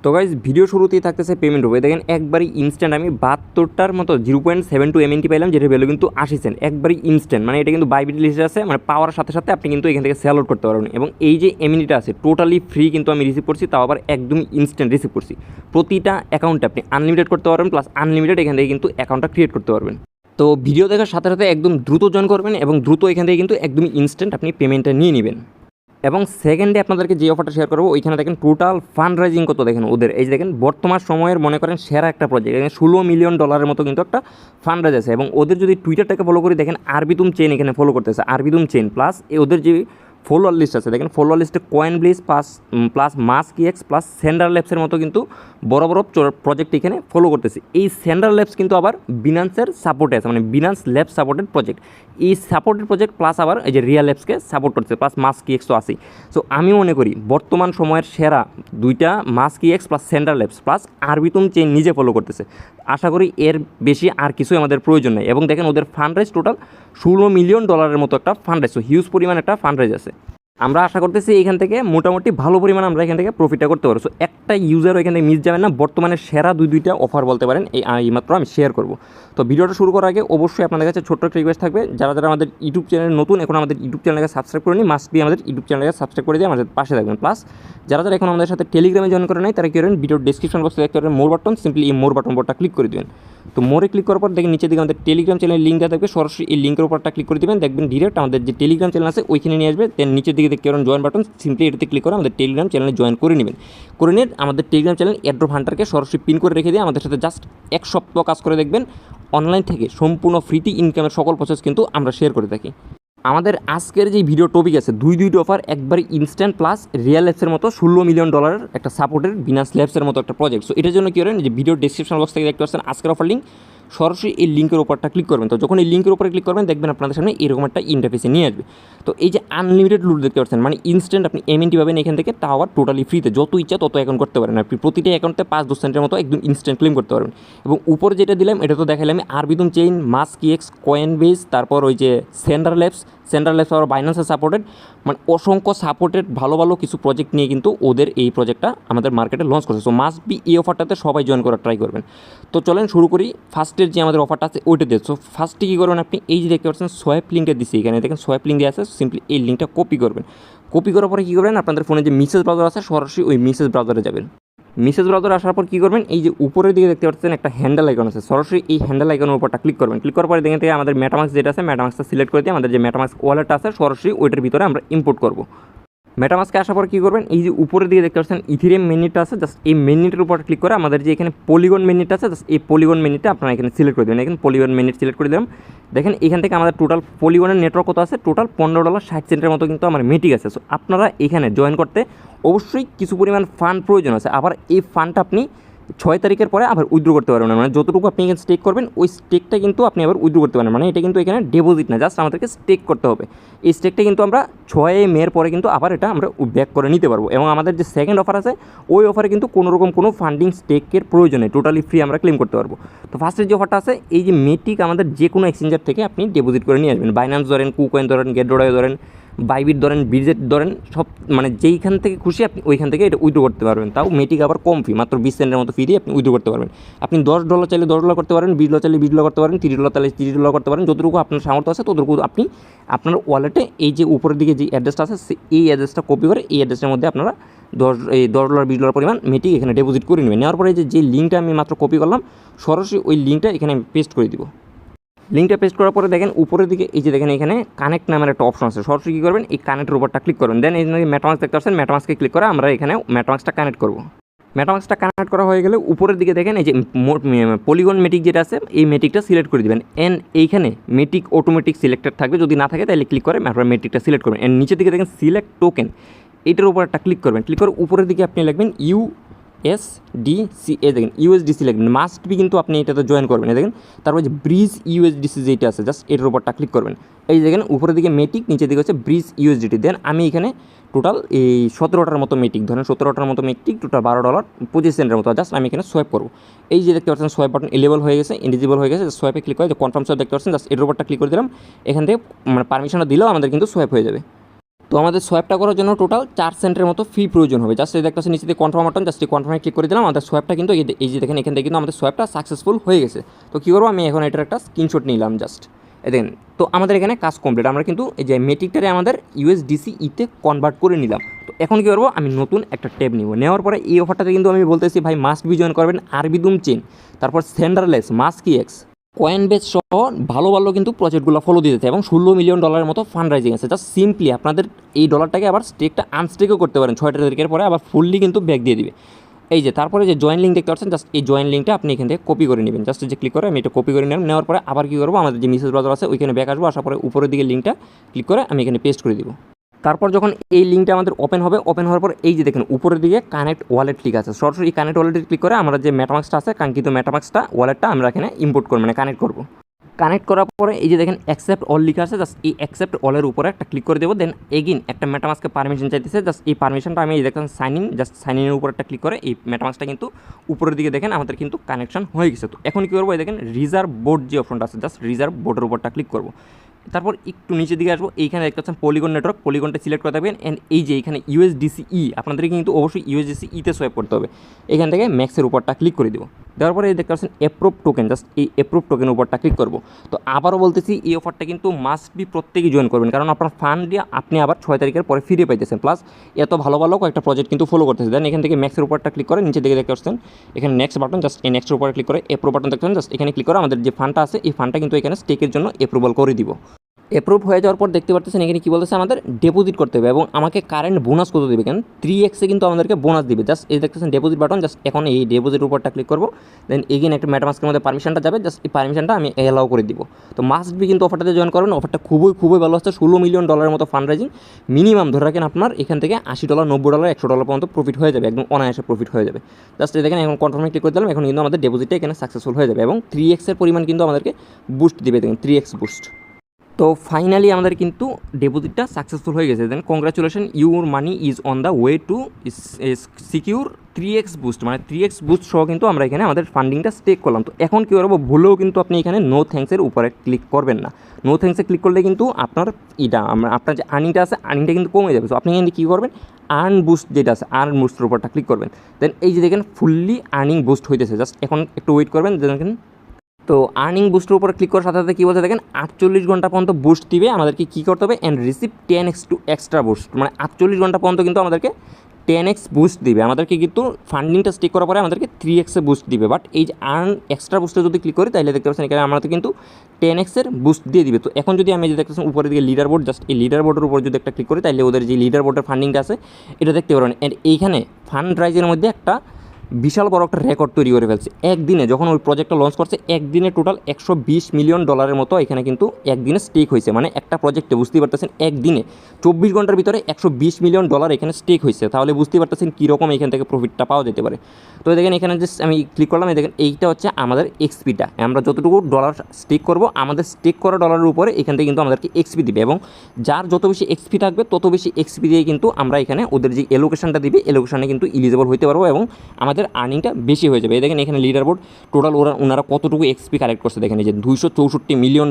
তো guys video শুরুতেই থাকতেছে পেমেন্ট হবে। দেখেন একবারই ইনস্ট্যান্ট আমি 72টার মতো 0.72 MNT পাইলাম, যেটা ভ্যালু কিন্তু 80 সেন্ট। একবারই ইনস্ট্যান্ট, মানে এটা কিন্তু বাইবিট লিস্টে আছে, মানে পাওয়ার সাথে সাথে আপনি কিন্তু এখান থেকে সেল আউট করতে পারবেন। এবং এই যে এমএনটিটা আছে টোটালি ফ্রি কিন্তু আমি রিসিভ করছি, তাও আবার একদমই ইনস্ট্যান্ট রিসিভ করছি। প্রতিটা অ্যাকাউন্টে আপনি আনলিমিটেড করতে পারবেন, প্লাস আনলিমিটেড এখান থেকে কিন্তু অ্যাকাউন্টটা ক্রিয়েট করতে পারবেন। তো ভিডিও দেখার সাথে সাথে একদম দ্রুত জয়েন করবেন এবং দ্রুত এখান থেকে কিন্তু একদমই ইনস্ট্যান্ট আপনি পেমেন্টটা নিয়ে নেবেন। এবং সেকেন্ডে আপনাদেরকে যে অফারটা শেয়ার করবো, ওইখানে দেখেন টোটাল ফান্ড রাইজিং কত দেখেন ওদের। এই যে দেখেন বর্তমান সময়ের মনে করেন সেরা একটা প্রজেক্ট, এখানে $16 মিলিয়ন মতো কিন্তু একটা ফান্ড রাইজ আছে। এবং ওদের যদি টুইটারটাকে ফলো করি, দেখেন আরবিতুম চেইন এখানে ফলো করতেছে, আরবিতুম চেইন প্লাস ওদের যে ফলোয়ার লিস্ট আছে, দেখেন ফলোয়ার লিস্টে কয়েনব্লিজ plus Musk X plus Sender ল্যাবসের মতো কিন্তু বড় বড় প্রজেক্ট এখানে ফলো করতেছে। এই সেন্ডার ল্যাবস কিন্তু আবার বিনান্সের সাপোর্টে আছে, মানে বিনান্স ল্যাব সাপোর্টেড প্রজেক্ট। এই সাপোর্টেড প্রজেক্ট প্লাস আবার এই যে রিয়াল ল্যাবসকে সাপোর্ট করছে, প্লাস মাস্ক এক্স তো আসি। সো আমি মনে করি বর্তমান সময়ের সেরা দুইটা Musk X plus Sender Labs plus Arbitrum chain নিজে ফলো করতেছে। আশা করি এর বেশি আর কিছুই আমাদের প্রয়োজন নেই। এবং দেখেন ওদের ফান্ড রাইজ টোটাল $16 মিলিয়ন মতো একটা ফান্ড রাইজ, সো হিউজ পরিমাণ একটা ফান্ড রাইজ আছে। আমরা আশা করতেছি এখান থেকে মোটামুটি ভালো পরিমাণ আমরা এখান থেকে প্রফিটটা করতে পারবো। সো একটা ইউজারও এখান থেকে মিস যাবেন না। বর্তমানে সেরা দুইটা অফার বলতে পারেন এই মাত্র আমি শেয়ার করব। তো ভিডিওটা শুরু করার আগে অবশ্যই আপনাদের কাছে ছোট্ট একটা রিকোয়েস্ট থাকবে, যারা আমাদের ইউটিউব চ্যানেল নতুন, এখন আমাদের ইউটিউব চ্যানেলকে সাবস্ক্রাইব করে নিই, মাস্ট বি আমাদের ইউটিউব চ্যানেলকে সাবস্ক্রাইব করে দিয়ে আমাদের পাশে থাকবেন। প্লাস যারা এখন আমাদের সাথে টেলিগ্রামে জয়েন করে নেয়, তারা কি করেন, ভিডিওর ডেসক্রিপশন বক্সে দেখতে পারেন মোর বাটন, সিম্পলি এই মোর বাটনটা ক্লিক করে দেবেন। তো মোরে ক্লিক করার পর দেখেন নিচে দিকে আমাদের টেলিগ্রাম চ্যানেলের লিঙ্ক দেওয়া থাকবে, সরাসরি এই লিঙ্কের উপরটা ক্লিক করে দেবেন, দেখবেন ডিরেক্ট আমাদের যে টেলিগ্রাম চ্যানেল আছে ওইখানে নিয়ে আসবে। দেন নিচের দিকে দেখতে পারেন জয়েন বাটন, সিম্পলি এটাতে ক্লিক করে আমাদের টেলিগ্রাম চ্যানেলে জয়েন করে নেবেন। করে নিয়ে আমাদের টেলিগ্রাম চ্যানেল এয়ারড্রপ হান্টারকে সরাসরি পিন করে রেখে দিয়ে আমাদের সাথে জাস্ট এক সপ্তাহ কাজ করে দেখবেন। অনলাইন থেকে সম্পূর্ণ ফ্রিতে ইনকামের সকল প্রসেস কিন্তু আমরা শেয়ার করে থাকি। আমাদের আজকের যে ভিডিও টপিক আছে দুইটা অফার, একবারই ইনস্ট্যান্ট প্লাস রিয়েল ল্যাবসের মতো $16 মিলিয়ন একটা সাপোর্টের বিনান্স ল্যাবসের মতো একটা প্রজেক্ট। সো এটার জন্য কী করেন, যে ভিডিও ডেসক্রিপশন বক্স থেকে দেখতে পাচ্ছেন আজকের অফার লিঙ্ক, সরাসরি এই লিঙ্কের উপরটা ক্লিক করবেন। তো যখন এই লিঙ্কের উপরে ক্লিক করবেন, দেখবেন আপনাদের সামনে এরকম একটা ইন্টারফেসে নিয়ে আসবে। তো এই যে আনলিমিটেড লুট দেখতে পাচ্ছেন, মানে ইনস্ট্যান্ট আপনি এমএনটি পাবেন এখান থেকে, তাও আবার টোটালি ফ্রিতে, যত ইচ্ছা তত অ্যাকাউন্ট করতে পারেন। আপনি প্রতিটা অ্যাকাউন্টে 5-10 সেন্টের মতো একদম ইনস্ট্যান্ট ক্লেম করতে পারবেন। এবং উপরে যেটা দিলাম এটা তো দেখালাম আরবিতুম চেইন, মাস্ক এক্স, কয়েনবেজ, তারপর ওই যে সেন্ডার ল্যাবস আবার বাইন্যান্সের সাপোর্টেড, মানে অসংখ্য সাপোর্টেড ভালো ভালো কিছু প্রজেক্ট নিয়ে কিন্তু ওদের এই প্রজেক্টটা আমাদের মার্কেটে লঞ্চ করছে। সো মাস্ট বি এই অফারটাতে সবাই জয়েন করার ট্রাই করবেন। তো চলেন শুরু করি। ফার্স্টের যে আমাদের অফারটা আছে ওইটা দিয়ে। সো ফার্স্টে কী করবেন, আপনি এই যে দেখতে পাচ্ছেন সোয়াইপ লিঙ্কটা দিচ্ছি, এখানে দেখেন সোয়াইপ লিঙ্ক দিয়ে আছে, সিম্পলি এই লিঙ্কটা কপি করবেন। কপি করার পরে কী করবেন, আপনাদের ফোনে যে মেসেজ ব্রাউজার আছে সরাসরি ওই মেসেজ ব্রাউজারে যাবেন। মেসেজ ব্রাউজার আসার পর কী করবেন, এই যে উপরের দিকে দেখতে পাচ্ছেন একটা হ্যান্ডেল আইকন আছে, সরাসরি এই হ্যান্ডেল আইকনের উপরটা ক্লিক করবেন। ক্লিক করার পরে দেখেন থেকে আমাদের মেটামাস্ক যেটা আছে, মেটামাস্কটা সিলেক্ট করে দিয়ে আমাদের যে মেটামাস্ক ওয়ালেটটা আছে সরাসরি ওইটার ভিতরে আমরা ইম্পোর্ট করবো। মেটামাস্কে আসার পর কী করবেন, এই যে উপরের দিকে দেখতে পাচ্ছেন ইথিরিয়াম মেনুটা আছে, জাস্ট এই মেনুটার উপর ক্লিক করে আমাদের যে এখানে পলিগন মেনুটা আছে, জাস্ট এই পলিগন মেনুটা আপনারা এখানে সিলেক্ট করে দেবেন। এখানে পলিগন মেনুট সিলেক্ট করে দিলাম। দেখেন এখান থেকে আমাদের টোটাল পলিগনের নেটওয়ার্ক কত আছে, টোটাল $15.60 মতো কিন্তু আমার মেটিক আছে। সো আপনারা এখানে জয়েন করতে অবশ্যই কিছু পরিমাণ ফান্ড প্রয়োজন আছে। আবার এই ফান্ডটা আপনি 6 তারিখের পরে আবার উইথড্র করতে পারবেন না, মানে যতটুকু আপনি এখানে স্টেক করবেন ওই স্টেকটা কিন্তু আপনি আবার উইথড্র করতে পারেন। মানে এটা কিন্তু এখানে ডিপোজিট না, জাস্ট আমাদেরকে স্টেক করতে হবে। এই স্টেকটা কিন্তু আমরা 6 মের পরে কিন্তু আবার এটা আমরা ব্যাক করে নিতে পারবো। এবং আমাদের যে সেকেন্ড অফার আছে ওই অফারে কিন্তু কোনোরকম কোনো ফান্ডিং স্টেকের প্রয়োজন নেই, টোটালি ফ্রি আমরা ক্লেম করতে পারবো। তো ফার্স্টের যে অফারটা আছে, এই যে মেটিক আমাদের যে কোনো এক্সচেঞ্জার থেকে আপনি ডিপোজিট করে নিয়ে আসবেন। বাইন্যান্স ধরেন, কুকয়েন ধরেন, গেটডোডাই ধরেন, বাইবিট ধরেন, বিজেট ধরেন, সব মানে যেইখান থেকে খুশি আপনি ওইখান থেকে এটা উইথড্র করতে পারবেন। তাও মেটিক আবার কম ফি, মাত্র 20 সেন্টের মতো ফি দিয়ে আপনি উইথড্র করতে পারবেন। আপনি $10 চাইলে $10 করতে পারেন, $20 চাইলে $20 করতে পারেন, $30 চাইলে $30 করতে পারেন। যতটুকু আপনার সামর্থ্য আছে ততটুকু আপনি আপনার ওয়ালেটে এই যে উপরের দিকে যে অ্যাড্রেসটা আছে এই অ্যাড্রেসটা কপি করে এই অ্যাড্রেসের মধ্যে আপনারা $10 $20 পরিমাণ মেটিক এখানে ডিপোজিট করে নেবেন। নেওয়ার পরে যে লিঙ্কটা আমি মাত্র কপি করলাম, সরাসরি ওই লিঙ্কটা এখানে আমি পেস্ট করে দিব। লিঙ্কটা পেস্ট করার পরে দেখেন উপরের দিকে এই যে দেখেন এখানে কানেক্ট নামের একটা অপশন আছে, সরাসরি কী করবেন, এই কানেক্টের উপরটা ক্লিক করবেন। দেন এই মেটামাস্ক দেখতে পাচ্ছেন, মেটামাস্কে ক্লিক করে আমরা এখানে মেটামাস্কটা কানেক্ট করব। মেটামাস্কটা কানেক্ট করা হয়ে গেলে উপরের দিকে দেখেন এই যে পলিগন মেটিক যেটা আছে এই মেটিকটা সিলেক্ট করে দেবেন। এন্ড এইখানে মেটিক অটোমেটিক সিলেক্টেড থাকবে, যদি না থাকে তাহলে ক্লিক করে আপনারা মেটিকটা সিলেক্ট করবেন। এন্ড নিচের দিকে দেখেন সিলেক্ট টোকেন, এইটার উপর একটা ক্লিক করবেন। ক্লিক করে উপরের দিকে আপনি লিখবেন USDC, দেখেন USDC লিখবেন, মাস্ট বি কিন্তু আপনি এটাতে জয়েন করবেন। দেখেন তারপর যে ব্রিজ USDC যেটা আছে জাস্ট এটার উপরটা ক্লিক করবেন। এই দেখেন উপরের দিকে মেটিক, নিচের দিকে হচ্ছে ব্রিজ USDT। দেন আমি এখানে টোটাল এই 17টার মতো মেটিক, ধরেন 17টার মতো মেটিক, টোটাল $12.25 মতো জাস্ট আমি এখানে সোয়াইপ করবো। এই যে দেখতে পাচ্ছেন সোয়াইপ বাটন এলেবল হয়ে গেছে, ইলিজিবল হয়ে গেছে, সোয়াইপে ক্লিক করে যে কনফার্ম সোয়াইপ দেখতে পাচ্ছেন, জাস্ট এটার উপরটা ক্লিক করে দিলাম। এখান থেকে মানে পারমিশনটা দিলেও আমাদের কিন্তু সোয়াইপ হয়ে যাবে। তো আমাদের সোয়াপটা করার জন্য টোটাল 4 সেন্টের মতো ফি প্রয়োজন হবে। জাস্ট এই দেখতেছেন নিচে কনফার্ম বাটন, জাস্ট এই কনফার্মে ক্লিক করে দিলাম। আমাদের সোয়াপটা কিন্তু এই যে দেখেন এখান থেকে কিন্তু আমাদের সোয়াপটা সাকসেসফুল হয়ে গেছে। তো কী করবো, আমি এখন এটার একটা স্ক্রিনশট নিলাম জাস্ট দেখেন। তো আমাদের এখানে কাজ কমপ্লিট, আমরা কিন্তু এই যে মেটিকটারে আমাদের ইউএসডিসি তে কনভার্ট করে নিলাম। তো এখন কী করবো, আমি নতুন একটা ট্যাব নিব। নেওয়ার পরে এই অফারটাতে কিন্তু আমি বলতেছি ভাই মাস্ট বি জয়েন করবেন আরবিদুম চেন, তারপর সেন্ডারলেস, মাস্কি এক্স, কয়েনবেস সহ ভালো ভালো কিন্তু প্রজেক্টগুলো ফলো দিতেছে এবং $16 মিলিয়ন মতো ফান্ড রাইজিং আছে। জাস্ট সিম্পলি আপনাদের এই ডলারটাকে আবার স্টেকটা আনস্টেকও করতে পারেন 6টা তারিখের পরে, আবার ফুললি কিন্তু ব্যাক দিয়ে দিবে। এই যে তারপরে যে জয়েন লিঙ্ক দেখতে পাচ্ছেন, জাস্ট এই জয়েন লিঙ্কটা আপনি এখান থেকে কপি করে নেবেন। জাস্ট যে ক্লিক করে আমি এটা কপি করে নিলাম। নেওয়ার পরে আবার কী করবো, আমাদের যে মেসেজ ব্রাউজার আছে ওইখানে ব্যাক আসবো, আসার পরে উপরের দিকে লিঙ্কটা ক্লিক করে আমি এখানে পেস্ট করে দিব। তারপর যখন এই লিঙ্কটা আমাদের ওপেন হবে, ওপেন হওয়ার পর এই যে দেখেন উপরের দিকে কানেক্ট ওয়ালেট ক্লিক আছে, সরাসরি এই কানেক্ট ওয়ালেটে ক্লিক করে আমরা যে মেটামাক্সটা আছে কাঙ্ক্ষিত মেটামাক্সটা ওয়ালেটটা আমরা এখানে ইম্পোর্ট করবো, মানে কানেক্ট করবো। কানেক্ট করার পরে এই যে দেখেন অ্যাকসেপ্ট অল লিখা আছে, জাস্ট এই অ্যাকসেপ্ট অলের উপরে একটা ক্লিক করে দেবো। দেন এগিন একটা মেটামাস্কে পারমিশন চাইতেছে, জাস্ট এই পারমিশনটা আমি এই দেখেন সাইন ইন, জাস্ট সাইন ইনের উপর একটা ক্লিক করে এই মেটামাস্কটা কিন্তু উপরের দিকে দেখেন আমাদের কিন্তু কানেকশন হয়ে গেছে। তো এখন কী করবো, এই দেখেন রিজার্ভ বোর্ড যে অপশনটা আছে, জাস্ট রিজার্ভ বোর্ডের উপরটা ক্লিক করবো। তারপর একটু নিচের দিকে আসবো, এইখানে দেখতে পাচ্ছেন পলিগন নেটওয়ার্ক, পলিগনটা সিলেক্ট করে থাকবেন। অ্যান্ড এই যে এখানে ইউএসডিসি আপনাদেরকে কিন্তু অবশ্যই ইউএসডিসি তে সোয়াইপ করতে হবে। এখান থেকে ম্যাক্সের উপরটা ক্লিক করে দেবো। দেওয়ার পরে এই দেখতে পাচ্ছেন অ্যাপ্রুভ টোকেন, জাস্ট এই অ্যাপ্রুভ টোকেনের উপরটা ক্লিক করবো। তো আবারও বলতেছি এই অফারটা কিন্তু মাস্ট বি প্রত্যেকেই জয়েন করবেন, কারণ আপনার ফান্ড দিয়ে আপনি আবার 6 তারিখের পরে ফিরে পাইতেছেন, প্লাস এত ভালো ভালো কয়েকটা প্রজেক্ট কিন্তু ফলো করতেছে। দেন এখান থেকে ম্যাক্সের উপরটা ক্লিক করে নিচে দিকে দেখতে পাচ্ছেন এখানে নেক্সট বাটন, জাস্ট এই নেক্সটের উপরে ক্লিক করে অ্যাপ্রুভ বাটন দেখতে পাচ্ছেন, জাস্ট এখানে ক্লিক করে আমাদের যে ফান্ডটা আছে এই ফান্ডটা কিন্তু এখানে স্টেকের জন্য অ্যাপ্রুভাল করে দিব। অ্যাপ্রুভ হয়ে যাওয়ার পর দেখতে পাচ্ছেন এখানে কী বলতেছে, আমাদের ডিপোজিট করতে হবে এবং আমাকে কারেন্ট বোনাস কত দেবে, কেন 3x কিন্তু আমাদেরকে বোনাস দিবে। জাস্ট এই দেখতেছেন ডিপোজিট বাটন, জাস্ট এখন এই ডিপোজিট উপরটা ক্লিক করবো। দেন এগেন একটা মেটামাস্কের মধ্যে পারমিশনটা যাবে, জাস্ট এই পারমিশনটা আমি অ্যালাউ করে দিব। তো মাস্ট বি কিন্তু অফারটাতে জয়েন করবেন, অফারটা খুবই ভালো হচ্ছে। $16 মিলিয়ন মতো ফান্ড রাইজিং, মিনিমাম ধরে রাখেন আপনার এখান থেকে $80, $90, $100 পর্যন্ত প্রফিট হয়ে যাবে, একদম অনায়াসে প্রফিট হয়ে যাবে। জাস্ট এই দেখেন এখন কনফার্মে ক্লিক করে দিলাম, এখন কিন্তু আমাদের ডিপোজিটটা এখানে সাকসেসফুল হয়ে যাবে এবং 3x পরিমাণ কিন্তু আমাদেরকে বুস্ট দিবে, দেখেন 3x বুস্ট। তো ফাইনালি আমাদের কিন্তু ডিপোজিটটা সাকসেসফুল হয়ে গেছে। Then congratulation, your money is on the way to secure 3x boost, মানে 3x বুস্ট সহ কিন্তু আমরা এখানে আমাদের ফান্ডিংটা স্টেক করলাম। তো এখন কী করবো, ভুলেও কিন্তু আপনি এখানে নো থ্যাঙ্কসের উপরে ক্লিক করবেন না। নো থ্যাঙ্কসে ক্লিক করলে কিন্তু আপনার আপনার যে আর্নিংটা আছে আর্নিংটা কিন্তু কমে যাবে। তো আপনি কিন্তু কী করবেন, আর্ন বুস্ট যেটা আছে আর্ন বুস্টের উপরটা ক্লিক করবেন। দেন এই যে দেখেন ফুললি আর্নিং বুস্ট হইতেছে, জাস্ট এখন একটু ওয়েট করবেন। দেখেন তো আর্নিং বুস্টের উপরে ক্লিক করার সাথে সাথে কী বলছে দেখেন 48 ঘন্টা পর্যন্ত বুস্ট দিবে, আমাদেরকে কী করতে হবে, and receive 10x to extra boost, মানে 48 ঘন্টা পর্যন্ত কিন্তু আমাদেরকে 10x বুস্ট দিবে। আমাদেরকে কিন্তু ফান্ডিংটা স্টেক করার পরে আমাদেরকে 3x বুস্ট দিবে। বাট এই যে আর্ন এক্সট্রা বুস্টে যদি ক্লিক করি তাহলে দেখতে পাচ্ছেন এখানে আমাদের কিন্তু 10x বুস্ট দিয়ে দিবে। তো এখন যদি আমি যে দেখতেছেন উপরের দিকে লিডার বোর্ড, জাস্ট এই লিডার বোর্ডের উপর যদি একটা ক্লিক করি তাহলে ওদের যে লিডার বোর্ডের ফান্ডিংটা আছে এটা দেখতে পারবেন। অ্যান্ড এইখানে ফান্ড রাইজের মধ্যে একটা বিশাল বড় একটা রেকর্ড তৈরি করে ফেলছে। একদিনে যখন ওই প্রজেক্টটা লঞ্চ করছে একদিনে টোটাল $120 মিলিয়ন মতো এখানে কিন্তু একদিনে স্টেক হয়েছে, মানে একটা প্রজেক্টে বুঝতেই পারতেছেন একদিনে 24 ঘন্টার ভিতরে $120 মিলিয়ন এখানে স্টেক হয়েছে। তাহলে বুঝতেই পারতেছেন কীরকম এখান থেকে প্রফিটটা পাওয়া যেতে পারে। তো দেখেন এখানে জাস্ট আমি ক্লিক করলাম, দেখেন এইটা হচ্ছে আমাদের এক্সপিটা, আমরা যতটুকু ডলার স্টেক করবো আমাদের স্টেক করা ডলারের উপরে এখান থেকে কিন্তু আমাদেরকে এক্সপি দিবে এবং যার যত বেশি এক্সপি থাকবে তত বেশি এক্সপি দিয়ে কিন্তু আমরা এখানে ওদের যে এলোকেশনটা দিবে এলোকেশনে কিন্তু এলিজিবল হতে পারবো এবং আমাদের আর্নিংটা বেশি হয়ে যাবে। দেখেন এখানে লিডার বোর্ড টোটাল ওনারা কতটুকু এক্সপি কালেক্ট করছে, দেখেন এই যে $264 মিলিয়ন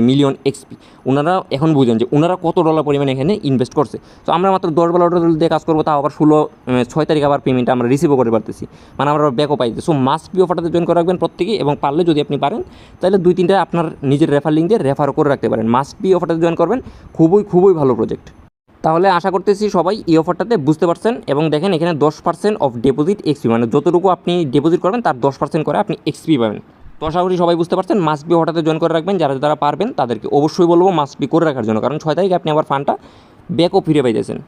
মিলিয়ন এক্সপি। ওনারা এখন বুঝেন যে ওনারা কত ডলার পরিমাণে এখানে ইনভেস্ট করছে। তো আমরা মাত্র $10 দিয়ে কাজ করবো, তাও আবার 6 তারিখ আবার পেমেন্টটা আমরা রিসিভও করে পারতেছি, মানে আমরা ব্যাকও পাইছি। সো মাস্ট বি অফারটাতে জয়েন করে রাখবেন প্রত্যেকেই, এবং পারলে যদি আপনি পারেন তাহলে 2-3টা আপনার নিজের রেফার লিঙ্ক দিয়ে রেফারও করে রাখতে পারেন। মাস্ট বি অফারটাতে জয়েন করবেন, খুবই ভালো প্রজেক্ট। তাহলে আশা করতেছি সবাই এই অফারটাতে বুঝতে পারছেন। এবং দেখেন এখানে 10% অফ ডিপোজিট এক্সপি, মানে যতটুকু আপনি ডিপোজিট করবেন তার 10% করে আপনি এক্সপি পাবেন। তো আশা করি সবাই বুঝতে পারছেন। মাস্ট বি অফারটাতে জয়েন করে রাখবেন, যারা পারবেন তাদেরকে অবশ্যই বলবো মাস্ট বি করে রাখার জন্য, কারণ 6 তারিখে আপনি আবার ফান্ডটা ব্যাকও ফিরে পাইতেছেন।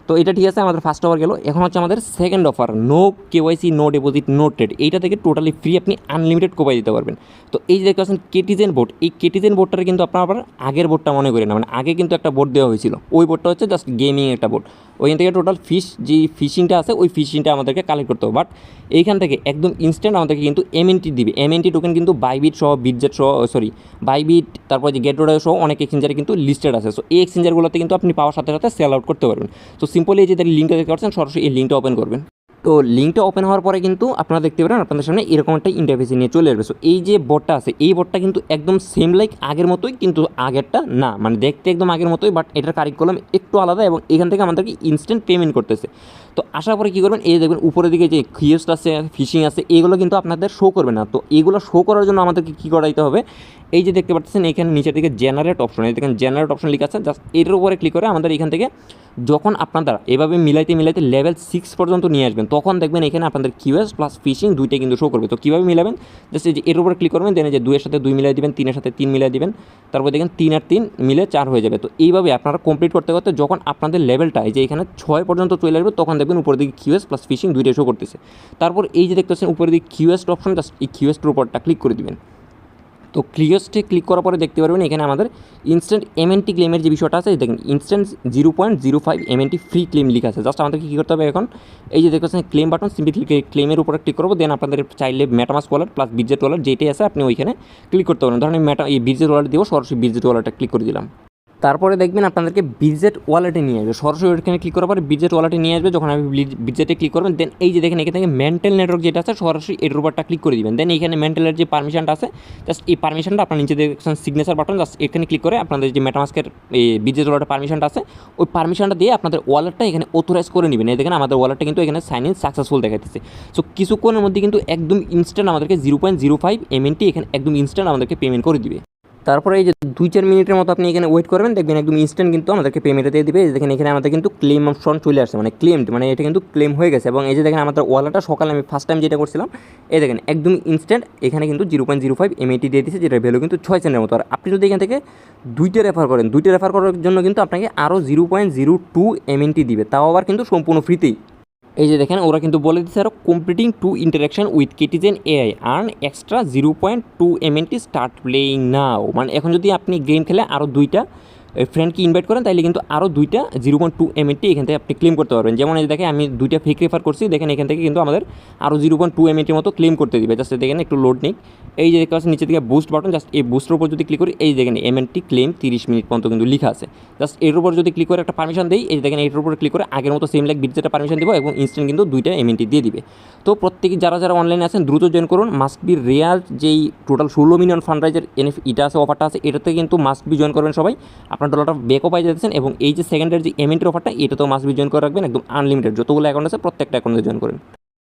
তো এটা ঠিক আছে, আমাদের ফার্স্ট অফার গেল। এখন হচ্ছে আমাদের second offer, no KYC, no deposit, no trade. এইটা থেকে টোটালি ফ্রি আপনি আনলিমিটেড কোপাই দিতে পারবেন। তো এই যে দেখতে পাচ্ছেন কেটিজেন বোর্ড, এই কেটিজেন বোর্ডটার কিন্তু আপনার আবার আগের বোর্ডটা মনে করি না, মানে আগে কিন্তু একটা বোর্ড দেওয়া হয়েছিল, ওই বোর্ডটা হচ্ছে জাস্ট গেমিং একটা বোর্ড। ওইখান থেকে টোটাল যে ফিশিংটা আছে ওই ফিশিংটা আমাদেরকে কালেক্ট করতে হবে। বাট এইখান থেকে একদম ইনস্ট্যান্ট আমাদেরকে কিন্তু এমএনটি দিবে। এমএনটি টোকেন কিন্তু বাইবিট সহ, বিটজেট সহ, বাইবিট, তারপর যে গেট রোডার সহ অনেক এক্সচেঞ্জারে কিন্তু লিস্টেড আছে। সো এই এক্সচেঞ্জারগুলোতে কিন্তু আপনি পাওয়ার সাথে সাথে সেল আউট করতে পারবেন। তো সিম্পলি এই যে লিঙ্কটা দেখতে পাচ্ছেন সরাসরি এই লিঙ্কটা ওপেন করবেন। তো লিঙ্কটা ওপেন হওয়ার পরে কিন্তু আপনারা দেখতে পারেন আপনাদের সামনে এরকম একটা ইন্টারফেস নিয়ে চলে আসবে। সো এই যে বটটা আছে এই বটটা কিন্তু একদম সেম লাইক আগের মতোই, কিন্তু আগেরটা না, মানে দেখতে একদম আগের মতোই, বাট এটার কারিকুলাম একটু আলাদা এবং এখান থেকে আমাদেরকে ইনস্ট্যান্ট পেমেন্ট করতেছে। তো আসার পরে কী করবেন, এই দেখবেন উপরের দিকে যে কিওস্ক আছে, ফিশিং আছে, এগুলো কিন্তু আপনাদের শো করবে না। তো এগুলো শো করার জন্য আমাদেরকে কী করাইতে হবে, এই যে দেখতে পাচ্ছেন এখানে নিচের দিকে জেনারেট অপশন, এই দেখেন জেনারেট অপশন লেখা আছে, জাস্ট এটার উপরে ক্লিক করে আমাদের এখান থেকে যখন আপনারা এভাবে মিলাইতে লেভেল 6 পর্যন্ত নিয়ে আসবেন, তখন দেখবেন এখানে আপনাদের কিউএস প্লাস ফিশিং দুইটাই কিন্তু শো করবে। তো কীভাবে মিলাবেন, জাস্ট এই যে এর উপরে ক্লিক করবেন, দেন যে 2 এর সাথে 2 মিলাই দিবেন, 3 এর সাথে 3 মিলাই দিবেন, তারপর দেখেন 3 আর 3 মিলে 4 হয়ে যাবে। তো এইভাবে আপনারা কমপ্লিট করতে করতে যখন আপনাদের লেভেলটা এই যে এখানে 6 পর্যন্ত চলে আসবে, তখন দেখবেন উপরের দিকে কিউএস প্লাস ফিশিং দুইটাই শো করতেছে। তারপর এই যে দেখতেছেন উপরের দিকে কিউএসট অপশন, জাস্ট এই কিউএসটের উপরটা ক্লিক করে দিবেন। তো ক্লিওস্টে ক্লিক করার পরে দেখতে পারবেন এখানে আমাদের ইনস্ট্যান্ট এমএনটি ক্লেমের যে বিষয়টা আছে, দেখেন ইনস্ট্যান্ট 0.05 এমএনটি ফ্রি ক্লেম লিখা আছে। জাস্ট আমাদেরকে কী করতে হবে এখন, এই যে দেখতেছেন ক্লেম বাটন, সিম্পলি ক্লেমের উপরে ক্লিক করবো, দেন আপনাদের চাইলে মেটামাস্ক ওয়ালেট প্লাস বিজেট ওয়ালেট যেটাই আছে আপনি ওইখানে ক্লিক করতে পারেন। ধরেন এই বিজেট ওয়ালেট দিব, সরাসরি বিজেট ওয়ালেটটা ক্লিক করে দিলাম। তারপরে দেখবেন আপনাদেরকে বিজেট ওয়ালেটে নিয়ে আসবে, সরাসরি ওইখানে ক্লিক করার পরে বিজেট ওয়ালেটে নিয়ে আসবে। যখন আপনি বিজেটে ক্লিক করবেন, দেন এই যে দেখেন এখান থেকে মেন্টাল নেটওয়ার্ক যেটা আছে সরাসরি এর উপরটা ক্লিক করে দিবেন। দেন এইখানে মেন্টালের যে পারমিশনটা আছে, জাস্ট এই পারমিশনটা আপনার নিচে দেখছেন সিগনেচার বাটন, জাস্ট এখানে ক্লিক করে আপনাদের যে মেটামাস্কের এই বিজেট ওয়ালেটের পারমিশনটা আছে ওই পারমিশনটা দিয়ে আপনাদের ওয়ালেটটা এখানে অথরাইজ করে নেবেন। এই দেখেন আমাদের ওয়ালেটটা কিন্তু এখানে সাইন ইন সাকসেসফুল দেখাইতেছে। সো কিছুক্ষণের মধ্যে কিন্তু একদম ইনস্ট্যান্ট আমাদেরকে 0.05 এমএনটি এখানে একদম ইনস্ট্যান্ট আমাদেরকে পেমেন্ট করে দিবে। তারপরে এই যে 2-4 মিনিটের মতো আপনি এখানে ওয়েট করবেন, দেখবেন একদম ইনস্ট্যান্ট কিন্তু আমাদেরকে পেমেন্ট দিয়ে দিবে। দেখেন এখানে আমাদের কিন্তু ক্লেম অপশন চলে আসছে, মানে ক্লেমড, মানে এটা কিন্তু ক্লেম হয়ে গেছে। এবং এই যে দেখেন আমাদের ওয়ালেটটা সকালে আমি ফার্স্ট টাইম যেটা করছিলাম, এই দেখেন একদম ইনস্ট্যান্ট এখানে কিন্তু 0.05 এমএটি দিয়ে দিচ্ছে, যেটার ভ্যালু কিন্তু 6 সেন্টের মতো। আর আপনি যদি এখান থেকে দুইটা রেফার করার জন্য কিন্তু আপনাকে আরও 0.02 এমএনটি দিবে, তাও আবার কিন্তু সম্পূর্ণ ফ্রিতেই। এই যে দেখেন ওরা কিন্তু বলে দিচ্ছে আরও কমপ্লিটিং 2 ইন্টারাকশন উইথ কিটিজেন AI earn extra 0.2 MNT start playing now. মানে এখন যদি আপনি গেম খেলে আরও 2টা ফ্রেন্ডকে ইনভাইট করেন, তাইলে কিন্তু আরও 2টা 0.2 এমএনটি এখান থেকে আপনি ক্লেম করতে পারবেন। যেমন এই দেখেন আমি 2টা ফেক রেফার করছি, দেখেন এখান থেকে কিন্তু আমাদের আরও 0.2 এমএনটির মতো ক্লেম করতে দিবে। জাস্ট দেখেন একটু লোড নিক, এই যে দেখতে পাচ্ছেন নিচে দিকে বুস্ট বাটন, জাস্ট এই বুস্টের উপর যদি ক্লিক করি, এই দেখেন এমএনটি ক্লেম 30 মিনিট পর্যন্ত কিন্তু লেখা আছে। জাস্ট এর উপর যদি ক্লিক করে একটা পারমিশন দিই, এই দেখেন এর উপর ক্লিক করে আগের মতো সেম লাইক বিটজেটটা পারমিশন দেবো এবং ইনস্ট্যান্ট কিন্তু 2টা এমএনটি দিয়ে দিবে। তো প্রত্যেকে যারা অনলাইনে আছেন দ্রুত জয়েন করুন। মাস্ট বি রেয়ার যেই টোটাল 16 মিলিয়ন ফান্ডরাইজের এটা আছে, অফারটা আছে, এটাতে কিন্তু মাস্ট বি জয়েন করবেন সবাই। আপনার ডলারটা ব্যাকও পাই যাচ্ছেন এবং এই যে সেকেন্ডের যে এমএনটির অফারটা, এটাতেও মাস্ট বি জয়েন করে রাখবেন, একদম আনলিমিটেড যতগুলো অ্যাকাউন্ট আছে প্রত্যেকটা অ্যাকাউন্টে জয়েন করেন।